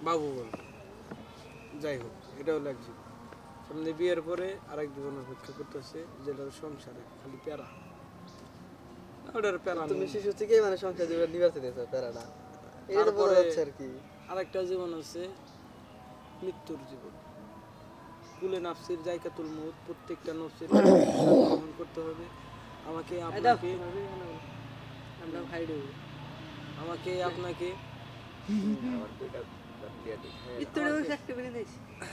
বাবু বলে। যাই হোক, এটা হলো এক জীবন। সামনে বিয়ের পরে আরেক জীবন অপেক্ষা করতেছে, যেটা হলো সংসারে খালি প্যারা। ওটার প্যারা তুমি নেই। শিশু থেকেই মানে সংসার জীবন নিবাসে দিয়েছো প্যারাটা, এটা তো বোঝা তারপরে যাচ্ছে আর কি। আরেকটা জীবন আছে মৃত্যুর জীবন। কুলে নাফসির জায়গাতুল মউত, প্রত্যেকটা নফসের গ্রহণ করতে হবে। আমাকে আপনাকে আমরা খাই দেব। আমাকে আপনাকে আবার দুইটা দিয়ে দিই।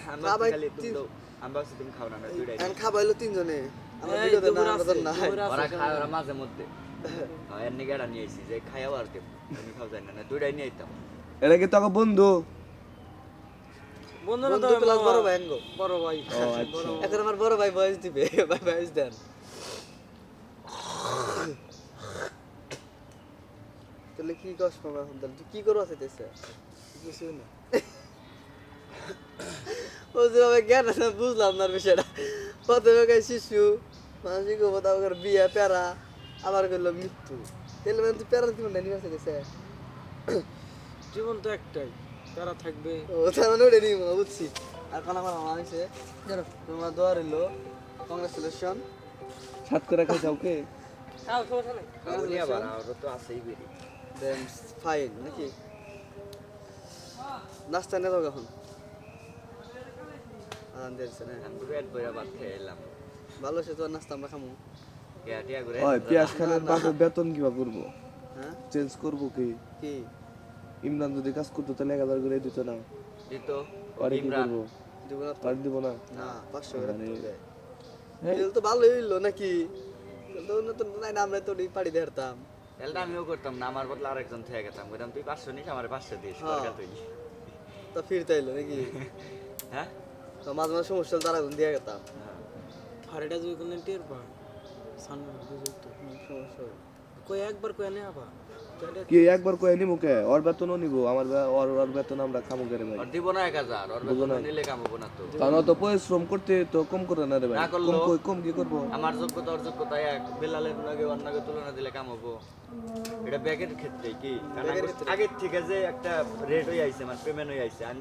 আমরা খাবাই খালি তুমি তিন- দাও। আমরা ভাবছি তুমি খাও না, আমরা দুইটাই এখন দিই। খাবাইলো তিনজনে, আমার এই বিরোধে না, দুপুর আমরা আছে, তো নাই। দুপুর আছে, ওরা খায়, সমস্যা ওরা মাঝে মধ্যে এর নিগে এটা নিয়ে আইছি যে খাইও আর কে তুমি খাও জানি না, দুইটাই নিয়ে আইতাম। এটা কি তোকে বন্ধু? বন্ধুরা তো বন্ধু প্লাস মামা, বড় ভাই আঙ্গো। বড় ভাই। ও আচ্ছা। বড় ভাই। এখন আমার বড় ভাই বয়স দিবে, ভাই বয়স দেন। তাহলে কি কষ্ট মামা এখন তাহলে তুই কি করবো চাইতেছে? কিছুই না। ও যেভাবে জ্ঞান আছে বুঝলাম না বিষয়টা। প্রথমে গাই শিশু, মানসিক অবস্থা, ওর বিয়ে প্যারা, আবার করলো মৃত্যু। তাহলে মানে তুই প্যারা জীবনটা নিয়ে চাইতেছে? জীবন তো একটাই, তারা থাকবে। ও তার মানে ওটা নিয়ে বুঝছি। এখন আমার মামা হয়েছে, তোমার দোয়া রইলো, কংগ্রেচুলেশন। সাত করে খাইছে ওকে? উনি আবার আরো তো আছেই বেরি। দেন ফাইন নাকি? নাস্তা নিয়ে যাও এখন? আরাম দিয়েছে না? আমি পেট ভরে ভাত খেয়ে এলাম। ভালো সে তো আর নাস্তা আমরা খামু। টিয়া টিয়া করে ওই পেঁয়াজ খানের বাপের বেতন কিভাবে করবো? হ্যাঁ চেঞ্জ করবো কি? কি? ইমরান যদি কাজ করতো তাহলে 1000 করে দিত না। দিত পরে কি ইমরান। করবো? দিব না তো? আর দিব না। না 500 করে মানে- দিতে হবে। হ্যাঁ। তেল তো ভালোই হইলো নাকি? তেল তো না তো নাই না, আমরা তো ওই পাড়ি ধরতাম। তাহলে আমিও করতাম না, আমার বদলে আরেকজন থেকে গেতাম, বলতাম তুই 500 নিস, আমার 500 দিস, হ্যাঁ। দরকার তুই। তো ফিরতে হইলো নাকি? হ্যাঁ তো মাঝে মাঝে সমস্যা হলে তারা দিয়ে গেতাম। আর এটা যদি কোনো টের পায়, সামনে বুঝুক তো। সমস্যা হয়। কই একবার কই নে আবার। কি একবার কয়ে নিবো কে? ওর বেতনও নিবো, আমার ওর বেতন আমরা খামু করে ভাই। ওর দিব না 1000, ওর বেতন নিলে কামাবো না তো। কারণ অত পরিশ্রম করতে তো কম করে না রে ভাই। না করলেও- কম কি করবো? আমার যোগ্যতা ওর যোগ্যতা এক, বেলালের লাগে অন্যকে তুলনা দিলে কামাবো। এটা ব্যাগের ক্ষেত্রে কি, কারণ আগের থেকে যে একটা রেট হয়ে আইছে, আমার পেমেন্ট হয়ে আইছে, আমি